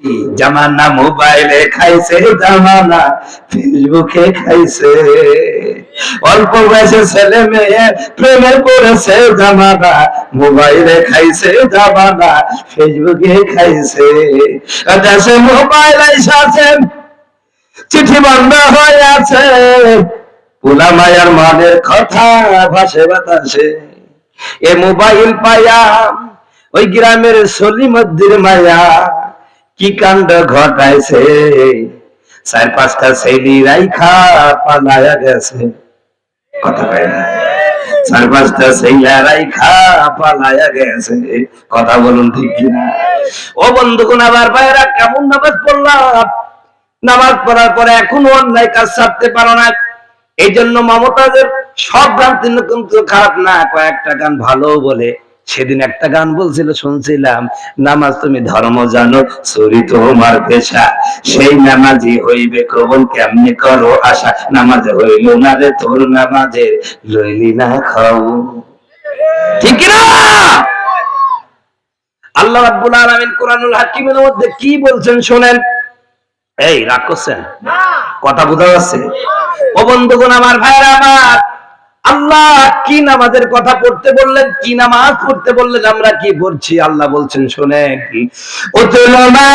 জামানা মোবাইলে খাইছে, জামানা ফেসবুকে খাইছে, অল্প বয়সে ছেলে মেয়ে প্রেমে পড়েছে, জামানা মোবাইলে খাইছে, জামানা ফেসবুকে খাইছে। দেশে মোবাইল এসেছে, চিঠি বন্ধ হয়ে আছে, পোলা মায়ার মনের কথা ভাসে বাতাসে। এ মোবাইল পায়া ওই গ্রামের সলিমদ্দির মায়া কি কাণ্ড ঘটাইছে, 4-5টা ছেলে রাইখা পালায়া গেছে। কথা কয় না? 4-5টা ছেলে রাইখা পালায়া গেছে। কথা বলুন ঠিক কিনা? ও বন্ধুগণ, আবার ভাইরা কেমন নামাজ পড়লাম, নামাজ পড়ার পরে এখনো অন্যায় কাজ ছাড়তে পারো না। এই জন্য মমতাজের সব গান কিন্তু খারাপ না, কয়েকটা গান ভালো বলে। সেদিন একটা গান বলছিল, শুনছিলাম, নামাজ তুমি ধর্ম জানো, চুরি তোমার পেশা, সেই নামাজি হইবে কবন কেমনি করো আশা, নামাজ হইল না রে তোর, নামাজের লইলি না খাও। ঠিক না? আল্লাহ রাব্বুল আলামিন কোরআনুল হাকিমের মধ্যে কি বলছেন শোনেন। এই রাগ করছেন? কথা বোঝা যাচ্ছে? ও বন্ধুগণ আমার, ভাইরা আমার, আল্লাহ কি নামাজের কথা পড়তে বললেন, কি নামাজ পড়তে বললেন, আমরা কি পড়ছি আল্লাহ বলছেন শোনেন। উতলু মা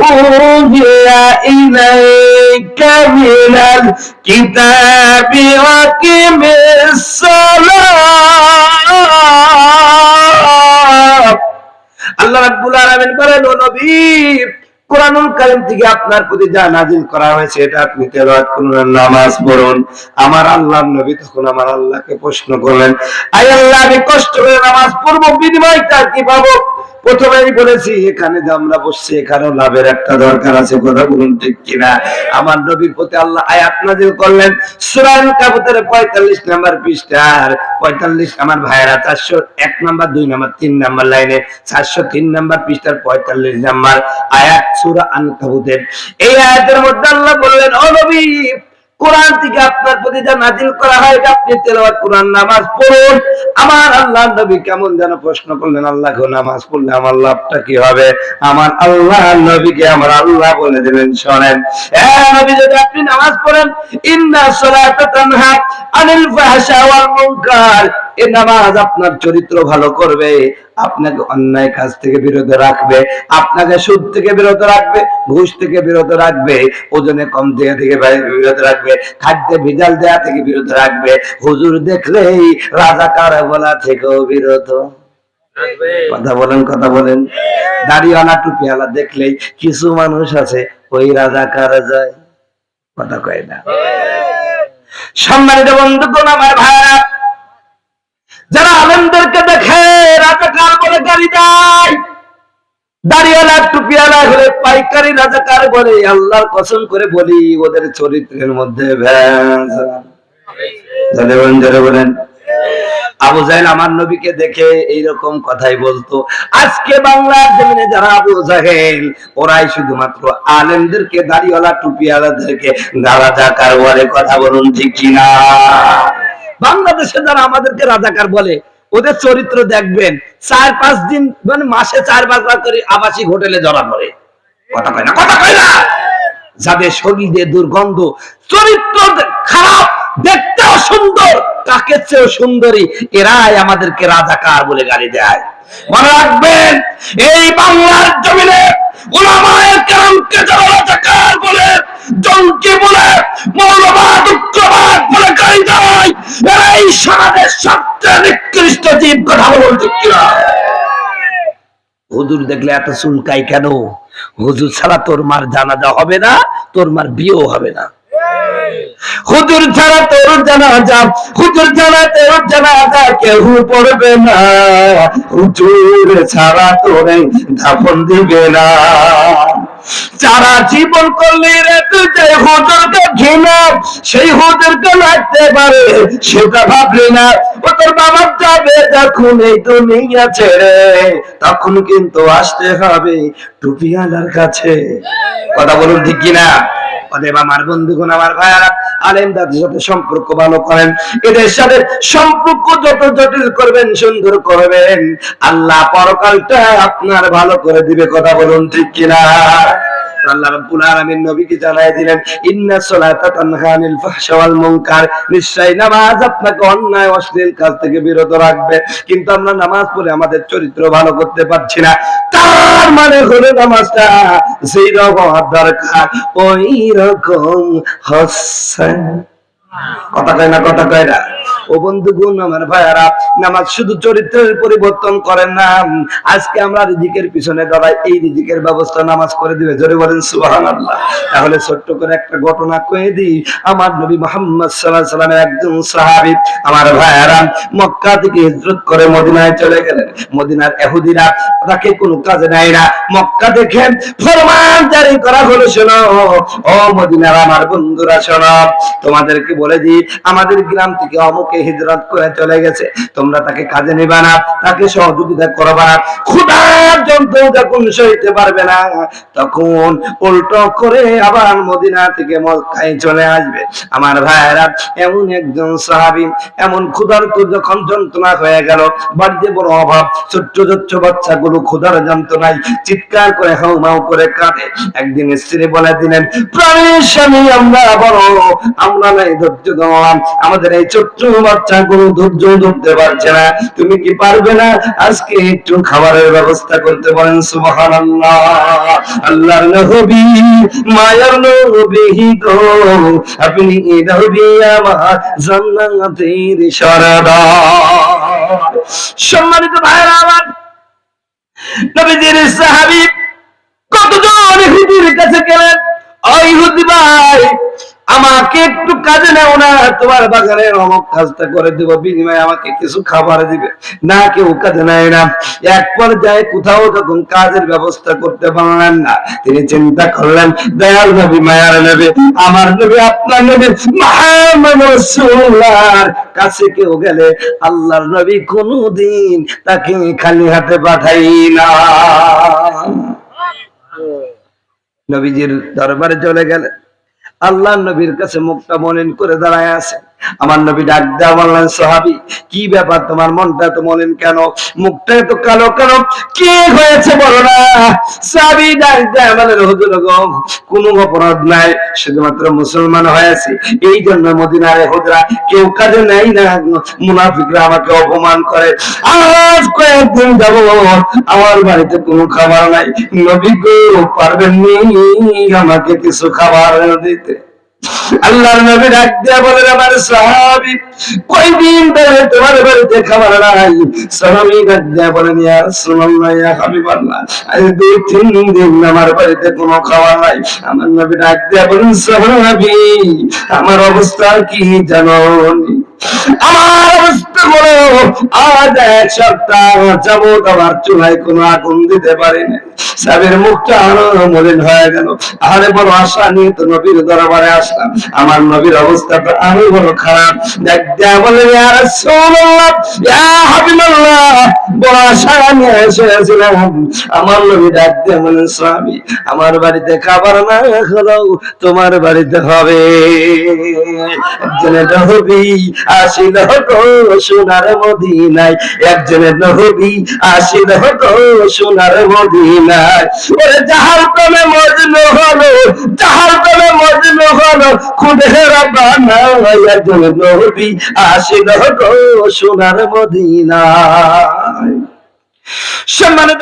উহিয়া ইলাইকা মিনাল কিতাবি ওয়া আকিমিস সালাত। আল্লাহ রাব্বুল আলামিন বলেন, ও নবী, কোরআনুল কারীম থেকে আপনার প্রতি যা নাযিল করা হয়েছে এটা আপনি তেলাওয়াত করুন, নামাজ পড়ুন। আমার আল্লাহর নবী তখন আমার আল্লাহকে প্রশ্ন করলেন, আয় আল্লাহ, আমি কষ্ট করে নামাজ পড়বো, বিনিময়টা কি পাবো? প্রথমেই বলেছি, এখানে যে আমরা বসছি এখানেও লাভের একটা দরকার আছে। কথা বলুন ঠিক কিনা? আমার নবীর প্রতি আল্লাহ আয়াত নাযিল করলেন সূরা আল-কাবুতের 45 নম্বর পৃষ্ঠার 45। আমার ভাইয়েরা 401 নম্বর, 2 নম্বর, 3 নম্বর লাইনে 403 নম্বর পৃষ্ঠার 45 নম্বর আয়াত সূরা আল-কাবুতের। এই আয়াতের মধ্যে আল্লাহ বললেন, ও নবী, কোরআন থেকে আপনার প্রতি যা নাযিল করা হয় এটা আপনি তেলাওয়াত করুন, নামাজ পড়ুন। আমার আল্লাহর নবী কেমন যেন প্রশ্ন করলেন, আল্লাহ গো, নামাজ পড়লে আমার লাভটা কি হবে? আমার আল্লাহর নবীকে আমার আল্লাহ বলে দিলেন, শোনেন, এ নবী, যদি আপনি নামাজ পড়েন, ইন্না সালাতা তানহা আনিল ফাহশা ওয়াল মুনকার, এই নামাজ আপনার চরিত্র ভালো করবে, আপনাকে অন্যায় কাজ থেকে বিরত রাখবে, আপনাকে সুদ থেকে বিরত রাখবে, ঘুষ থেকে বিরত রাখবে, ওজনে কম দেয়া থেকে বিরত রাখবে, খাদ্যে ভেজাল দেয়া থেকে বিরত রাখবে, হুজুর দেখলেই রাজাকার বলা থেকেও বিরত। কথা বলেন, কথা বলেন। দাড়িওয়ালা টুপিওয়ালা দেখলেই কিছু মানুষ আছে ওই রাজাকার যায়। কথা কয় না? সম্মানিত বন্ধুগণ আমার, ভাইরা, যারা আলেমদেরকে দেখে রাজাকার বলে গালি দেয়, দাড়িওয়ালা টুপিওয়ালা হলে পাইকারি রাজাকার বলে, আল্লাহর কসম করে বলি, ওদের চরিত্রের মধ্যে ভেজাল। বলেন, আবু জাহেল আমার নবীকে দেখে এইরকম কথাই বলতো। আজকে বাংলার জমিনে যারা আবু জাহেল, ওরাই শুধুমাত্র আলেমদেরকে, দাড়িওয়ালা টুপিওয়ালাদেরকে রাজাকার বলে। কথা বলুন ঠিক কিনা? বাংলাদেশে যারা আমাদেরকে রাজাকার বলে, ওদের চরিত্র দেখবেন 4-5 দিন, মানে মাসে 4-5 বার করে আবাসিক হোটেলে জড়া পড়ে। কথা কয় না? কথা কয় না? যাদের শরীরে দুর্গন্ধ, চরিত্র খারাপ, দেখতেও সুন্দর, তাকে চেয়েও সুন্দরী, এরাই আমাদেরকে রাজাকার বলে গালি দেয়। মনে রাখবেন, এই বাংলার জমিনে উলামায়ে কেরামকে যারা রাজাকার বলে, জঙ্গি বলে, মৌলবাদ, উগ্রবাদ বলে গালি দেয়, এরাই সমাজের সবচেয়ে নিকৃষ্ট জীব। কথা বলুন ঠিক কিনা? হুজুর দেখলে এত চুলকাই কেন? হুজুর ছাড়া তোর মার জানাজা হবে না, তোর মার বিয়েও হবে না। হুজুর ছাড়া তোর জানাজা, হুজুর ছাড়া তোর জানাজা কেউ পড়বে না, হুজুর ছাড়া তোরে দাফন দিবে না। যারা জীবন করলে রে তুই যে হুজুরকে ঘৃণা, সেই হুজুরকে লাগতে পারে সেটা ভাবলি না। ও তোর বাবা যাবে যখন এই দুনিয়া ছেড়ে, তখন কিন্তু আসতে হবে টুপিওয়ালার কাছে। কথা বলুন ঠিক কিনা? অতএব আমার বন্ধুগণ আমার ভাইয়ারা, আলেমদের সাথে সম্পর্ক ভালো করেন, এদের সাথে সম্পর্ক যত জটিল করবেন, সুন্দর করবেন, আল্লাহ পরকালটা আপনার ভালো করে দিবে। কথা বলুন ঠিক কিনা? আল্লাহ রাব্বুল আলামিন নবীকে জানায় দিলেন, ইন্নাস সালাতা তানহা আনিল ফাহশা ওয়াল মুনকার, নিশ্চয়ই নামাজ আপনাকে অন্যায় অশ্লীল কাজ থেকে বিরত রাখবে। কিন্তু আমরা নামাজ পড়ে আমাদের চরিত্র ভালো করতে পারছি না। তার মানে হলো নামাজটা যেই রকম দরকার ওই রকম হচ্ছে। কথা কয় না, কথা কয় না। ও বন্ধুগণ, আমার ভাইয়ারা, নামাজ শুধু চরিত্রের পরিবর্তন করেন না। আজকে আমরা রিজিকের পিছনে দাঁড়াই, এই রিজিকের ব্যবস্থা নামাজ করে দিবে। জোরে বলেন সুবহানাল্লাহ। তাহলে ছোট্ট করে একটা ঘটনা কয়ে দিই। আমার নবী মুহাম্মদ সাল্লাল্লাহু আলাইহি ওয়াসাল্লামের একজন সাহাবী, আমার ভাইয়ারা, মক্কা থেকে হিজরত করে মদিনায় চলে গেলেন। মদিনার ইহুদিরা তাকে কোনো কাজে নেয় না। মক্কা থেকে ফরমান জারি করা হলো, শোনো ও মদিনার আমার বন্ধুরা, শোনো, তোমাদেরকে বলে দিই, আমাদের গ্রাম থেকে অমুকে হিজরত করে চলে গেছে, তোমরা তাকে কাজে নেবা না, তাকে সহযোগিতা করবা না। ক্ষুধার যন্ত্রণা যখন সইতে পারবে না, তখন উল্টো করে আবার মদিনা থেকে মক্কায় চলে আসবে। আমার ভাইয়েরা, এমন একজন সাহাবী, এমন ক্ষুধার্ত যখন যন্ত্রণা হয়ে গেল, বাড়িতে বড় অভাব, ছোট্ট ছোট্ট বাচ্চাগুলো ক্ষুধার যন্ত্রণায় চিৎকার করে হাউমাউ করে কাঁদে। একদিন স্ত্রী বলে দিলেন, প্রাণের স্বামী, আমরা নাই ধৈর্য ধরলাম, আমাদের এই ছোট্ট বাচ্চাগুলো ধৈর্য ধরতে পারছে না, তুমি কি পারবে না আজকে একটু খাবারের ব্যবস্থা করতে? বলেন সুবহানাল্লাহ। আল্লাহর নবী, মায়ার নবী গো, আপনি নবী আমার জান্নাতের সরদার। সম্মানিত ভাইরা আমার, নবীজির সাহাবী কতজন ইহুদির কাছে গেলেন, ওই ইহুদি ভাই, আমাকে একটু কাজে নেও না, তোমার বাগানের অমুক কাজটা করে দেবো, বিনিময়ে আমাকে কিছু খাবার দিবে। না, কেউ কাজে নেয় না। এক পর্যায়ে কোথাও যখন কাজের ব্যবস্থা করতে পারলেন না, তিনি চিন্তা করলেন, দয়াল নবী, মায়ার নবী, আমার নবী, আপনার নবী মুহাম্মদ রাসূলুল্লাহর কাছে কেউ গেলে আল্লাহর নবী কোনদিন তাকে খালি হাতে পাঠাই না। নবীজির দরবারে চলে গেলেন, আল্লাহ নবীর কাছে মুখটা মলিন করে দাঁড়ায় আছে। আমার নবী ডাক দেয়া বললেন, সাহাবী, কি ব্যাপার, তোমার মনটা তো মলিন কেন, মুখটা তো কালো কেন, কি হয়েছে বলো না? সাহাবী ডাক দেয়া বললেন, হুজুর গো, কোনো অপরাধ নাই, শুধুমাত্র মুসলমান হয়েছে, এই জন্য মদিনার ইহুদিরা কেউ কাজে নেয় না, মুনাফিকরা আমাকে অপমান করে। আজ কয়েকদিন যাবো আমার বাড়িতে কোনো খাবার নাই, নবী গো, পারবেন আমাকে কিছু খাবার দিতে? আল্লাহর নবী ডাক দিয়া বলেন, আমার সাহাবী, কয়দিন ধরে তোমার বাড়িতে খাবার নাই? সাহাবী ডাক দিয়া বলেন, ইয়া রাসূলুল্লাহ, ইয়া হাবিবাল্লাহ, আজ 2-3 দিন আমার বাড়িতে কোনো খাবার নাই। আমার নবী ডাক দিয়া বলেন, সাহাবী, আমার অবস্থা কি জানো? আমার অবস্থা হলো, আজ 1 সপ্তাহ যাবত আমার চুলায় কোনো আগুন দিতে পারি না। সাহেবের মুখটা আরো মলিন হয়ে গেল। আরে বড় আশা নিয়ে তো নবীর দরবারে আসলাম, আমার নবীর অবস্থা তো আরো বড় খারাপ। দেখ বলে, ইয়া রাসূলুল্লাহ, ইয়া হাবিবাল্লাহ, বড় আশা নিয়ে এসেছিলাম। আমার নবী ডাক দিয়ে বলেন, স্বামী, আমার বাড়িতে খাবার না হলেও তোমার বাড়িতে হবে। একজনের নবী আসিল গো সোনার মদিনায়, একজনের নবী আসিল গো সোনার মদিনায়, ওরে যাহার প্রেমে মজনু হলো, যাহার প্রেমে মজনু হলো, খুদে রাব্বানা, একজনের নবী আসিল গো সোনার মদিনায়। সম্মানিত